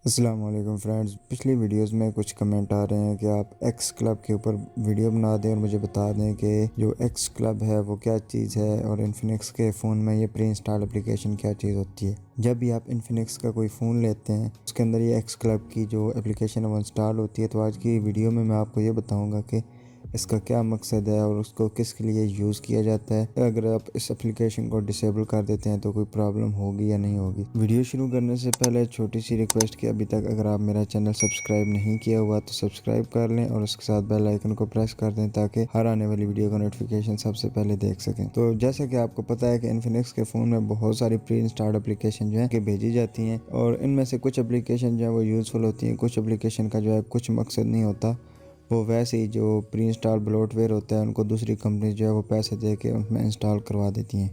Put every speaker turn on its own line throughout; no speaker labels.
अस्सलाम वालेकुम फ्रेंड्स। पिछली वीडियोस में कुछ कमेंट आ रहे हैं कि आप एक्स क्लब के ऊपर वीडियो बना दें और मुझे बता दें कि जो एक्स क्लब है वो क्या चीज़ है और इन्फिनिक्स के फ़ोन में ये प्री इंस्टॉल एप्लीकेशन क्या चीज़ होती है। जब भी आप इन्फिनिक्स का कोई फ़ोन लेते हैं उसके अंदर ये एक्स क्लब की जो एप्लीकेशन है वो इंस्टॉल होती है। तो आज की वीडियो में मैं आपको ये बताऊँगा कि इसका क्या मकसद है और उसको किसके लिए यूज़ किया जाता है। अगर आप इस एप्लीकेशन को डिसेबल कर देते हैं तो कोई प्रॉब्लम होगी या नहीं होगी। वीडियो शुरू करने से पहले छोटी सी रिक्वेस्ट कि अभी तक अगर आप मेरा चैनल सब्सक्राइब नहीं किया हुआ तो सब्सक्राइब कर लें और उसके साथ बेल आइकन को प्रेस कर दें ताकि हर आने वाली वीडियो का नोटिफिकेशन सबसे पहले देख सकें। तो जैसा कि आपको पता है कि इन्फिनिक्स के फ़ोन में बहुत सारी प्री इंस्टॉल्ड एप्लीकेशन जो है कि भेजी जाती हैं और इनमें से कुछ एप्लीकेशन जो है वो यूज़फुल होती हैं, कुछ एप्लीकेशन का जो है कुछ मकसद नहीं होता। वो वैसे ही जो प्री इंस्टॉल ब्लोटवेयर होता है उनको दूसरी कंपनी जो है वो पैसे दे के उनमें इंस्टॉल करवा देती हैं।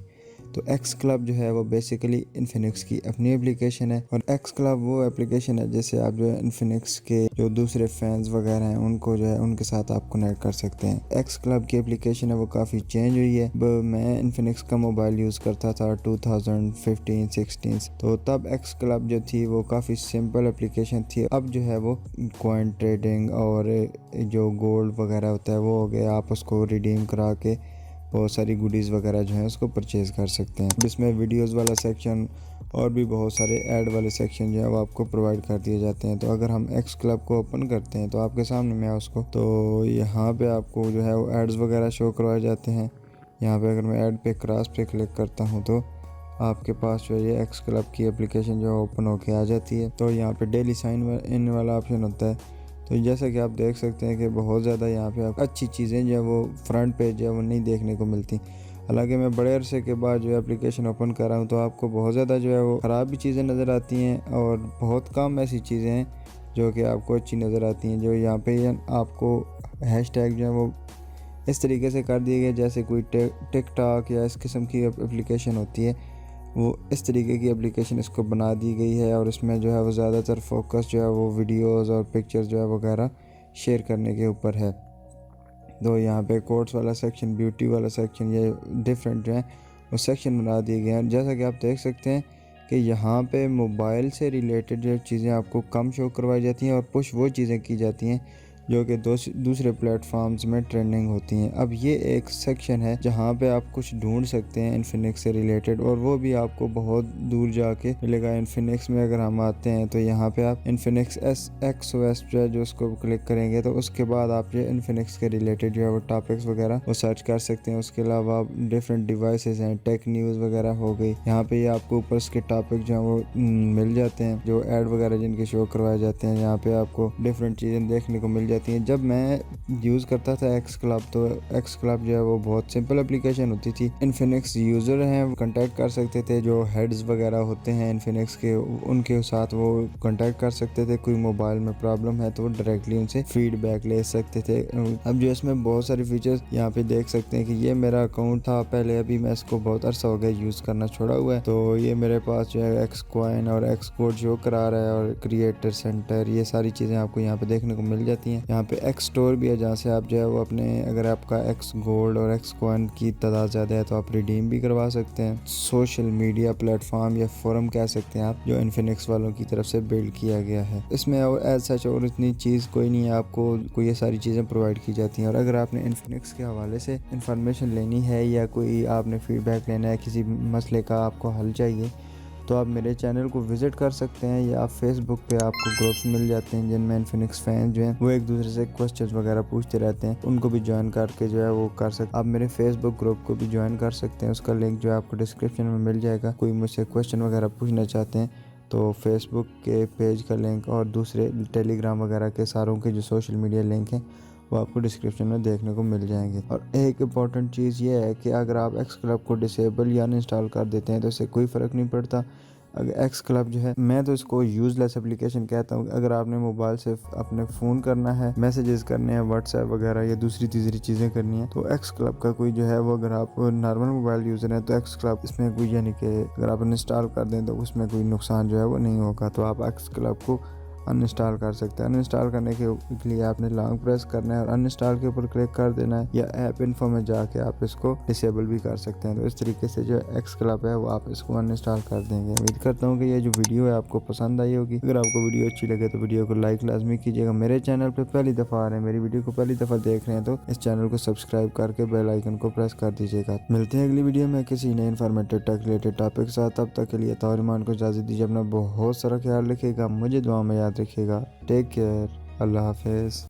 तो एक्स क्लब जो है वो बेसिकली इन्फिनिक्स की अपनी एप्लीकेशन है और एक्स क्लब वो एप्लीकेशन है जैसे आप जो है इन्फिनिक्स के जो दूसरे फैंस वगैरह हैं उनको जो है उनके साथ आप कनेक्ट कर सकते हैं। एक्स क्लब की एप्लीकेशन है वो काफ़ी चेंज हुई है। मैं इन्फिनिक्स का मोबाइल यूज़ करता था 2015-16 तो तब एक्स क्लब जो थी वो काफ़ी सिंपल एप्लीकेशन थी। अब जो है वो कॉइन ट्रेडिंग और जो गोल्ड वगैरह होता है वो हो गया, आप उसको रिडीम करा के बहुत सारी गुडीज़ वगैरह जो हैं उसको परचेज़ कर सकते हैं। इसमें वीडियोस वाला सेक्शन और भी बहुत सारे ऐड वाले सेक्शन जो है वो आपको प्रोवाइड कर दिए जाते हैं। तो अगर हम एक्स क्लब को ओपन करते हैं तो आपके सामने मैं उसको तो यहाँ पे आपको जो है वो एड्स वगैरह शो करवाए जाते हैं। यहाँ पे अगर मैं ऐड पे क्रॉस पे क्लिक करता हूँ तो आपके पास जो है ये एक्स क्लब की एप्लीकेशन जो है ओपन होके आ जाती है। तो यहाँ पे डेली साइन इन वाला ऑप्शन होता है। तो जैसा कि आप देख सकते हैं कि बहुत ज़्यादा यहाँ पे आप अच्छी चीज़ें जो है वो फ्रंट पेज जो है वो नहीं देखने को मिलती। हालांकि मैं बड़े अरसे के बाद जो है एप्लीकेशन ओपन कर रहा हूँ तो आपको बहुत ज़्यादा जो है वो ख़राब भी चीज़ें नज़र आती हैं और बहुत कम ऐसी चीज़ें हैं जो कि आपको अच्छी नज़र आती हैं। जो यहाँ पे आपको हैशटैग जो है वो इस तरीके से कर दिए गए जैसे कोई टिकटॉक या इस किस्म की एप्लीकेशन होती है वो इस तरीके की एप्लीकेशन इसको बना दी गई है और इसमें जो है वो ज़्यादातर फोकस जो है वो वीडियोस और पिक्चर्स जो है वगैरह शेयर करने के ऊपर है। तो यहाँ पे कोट्स वाला सेक्शन, ब्यूटी वाला सेक्शन, ये डिफरेंट जो है वो सेक्शन बना दिए गए हैं। जैसा कि आप देख सकते हैं कि यहाँ पे मोबाइल से रिलेटेड जो चीज़ें आपको कम शो करवाई जाती हैं और पुश वो चीज़ें की जाती हैं जो कि दूसरे प्लेटफॉर्म्स में ट्रेंडिंग होती हैं। अब ये एक सेक्शन है जहाँ पे आप कुछ ढूंढ सकते हैं इन्फिनिक्स से रिलेटेड और वो भी आपको बहुत दूर जाके मिलेगा। इन्फिनिक्स में अगर हम आते हैं तो यहाँ पे आप इन्फिनिक्स XOS जो है जो उसको क्लिक करेंगे तो उसके बाद आप ये इन्फिनिक्स के रिलेटेड जो है वो टॉपिक्स वगैरह वो सर्च कर सकते हैं। उसके अलावा डिफरेंट डिवाइसेस हैं, टेक न्यूज़ वगैरह हो गई, यहाँ पे ये आपको ऊपर उसके टॉपिक जो है वो मिल जाते हैं, जो ऐड वगैरह जिनके शो करवाए जाते हैं। यहाँ पे आपको डिफरेंट चीज़ें देखने को मिल जाती हैं। जब मैं यूज़ करता था एक्स क्लब तो एक्स क्लब जो है वो बहुत सिंपल एप्लीकेशन होती थी। इन्फिनिक्स यूज़र हैं वो कांटेक्ट कर सकते थे, जो हेड्स वगैरह होते हैं इन्फिनिक्स के उनके साथ वो कांटेक्ट कर सकते थे। कोई मोबाइल में प्रॉब्लम है तो वो डायरेक्टली उनसे फीडबैक ले सकते थे। अब जो इसमें बहुत सारी फीचर्स यहाँ पे देख सकते हैं कि ये मेरा अकाउंट था पहले, अभी मैं इसको बहुत अरसा हो गया यूज़ करना छोड़ा हुआ है। तो ये मेरे पास जो है एक्स कॉइन और एक्स कोड शो करा रहा है और क्रिएटर सेंटर, ये सारी चीज़ें आपको यहाँ पे देखने को मिल जाती हैं। यहाँ पे एक्स स्टोर भी है जहाँ से आप जो है वो अपने अगर आपका एक्स गोल्ड और एक्स कॉइन की तादाद ज़्यादा है तो आप रिडीम भी करवा सकते हैं। सोशल मीडिया प्लेटफॉर्म या फोरम कह सकते हैं आप, जो इन्फिनिक्स वालों की तरफ से बिल्ड किया गया है। इसमें और एज सच और इतनी चीज़ कोई नहीं है, आपको ये सारी चीज़ें प्रोवाइड की जाती हैं। और अगर आपने इन्फिनिक्स के हवाले से इंफॉर्मेशन लेनी है या कोई आपने फीडबैक लेना है, किसी मसले का आपको हल चाहिए, तो आप मेरे चैनल को विज़िट कर सकते हैं या फेसबुक पे आपको ग्रुप्स मिल जाते हैं जिनमें इन्फिनिक्स फैन जो हैं वो एक दूसरे से क्वेश्चंस वगैरह पूछते रहते हैं। उनको भी ज्वाइन करके जो है वो कर सकते। आप मेरे फेसबुक ग्रुप को भी ज्वाइन कर सकते हैं, उसका लिंक जो है आपको डिस्क्रिप्शन में मिल जाएगा। कोई मुझसे क्वेश्चन वगैरह पूछना चाहते हैं तो फेसबुक के पेज का लिंक और दूसरे टेलीग्राम वगैरह के सारों के जो सोशल मीडिया लिंक हैं वो आपको डिस्क्रिप्शन में देखने को मिल जाएंगे। और एक इम्पॉर्टेंट चीज़ ये है कि अगर आप एक्स क्लब को डिसेबल या अनइंस्टॉल कर देते हैं तो इससे कोई फ़र्क नहीं पड़ता। अगर एक्स क्लब जो है, मैं तो इसको यूज़लेस एप्लीकेशन कहता हूँ। अगर आपने मोबाइल से अपने फ़ोन करना है, मैसेजेस करने हैं, व्हाट्सएप वगैरह या दूसरी तीसरी चीज़ें करनी है तो एक्स क्लब का कोई जो है वो, अगर आप नॉर्मल मोबाइल यूज़र हैं तो एक्स क्लब इसमें कोई यानी कि अगर आप इंस्टॉल कर दें तो उसमें कोई नुकसान जो है वो नहीं होगा। तो आप एक्स क्लब को अनइंस्टॉल कर सकते हैं। अनइंस्टॉल करने के लिए आपने लॉन्ग प्रेस करना है और अनइंस्टॉल के ऊपर क्लिक कर देना है, या ऐप इन्फो में जाके आप इसको डिसेबल भी कर सकते हैं। तो इस तरीके से जो एक्स क्लब है वो आप इसको अनइंस्टॉल कर देंगे। उम्मीद करता हूँ कि ये जो वीडियो है आपको पसंद आई होगी। अगर आपको वीडियो अच्छी लगे तो वीडियो को लाइक लाजमी कीजिएगा। मेरे चैनल पर पहली दफ़ा आ रहे हैं, मेरी वीडियो को पहली दफ़ा देख रहे हैं तो इस चैनल को सब्सक्राइब करके बेल आइकन को प्रेस कर दीजिएगा। मिलते हैं अगली वीडियो में किसी नए इन्फॉर्मेटिव टेक रिलेटेड टॉपिक के साथ। तब तक के लिए तारिमान को इजाज़त दीजिए। अपना बहुत सारा ख्याल रखिएगा, मुझे दुआ में याद रखिएगा। टेक केयर, अल्लाह हाफिज़।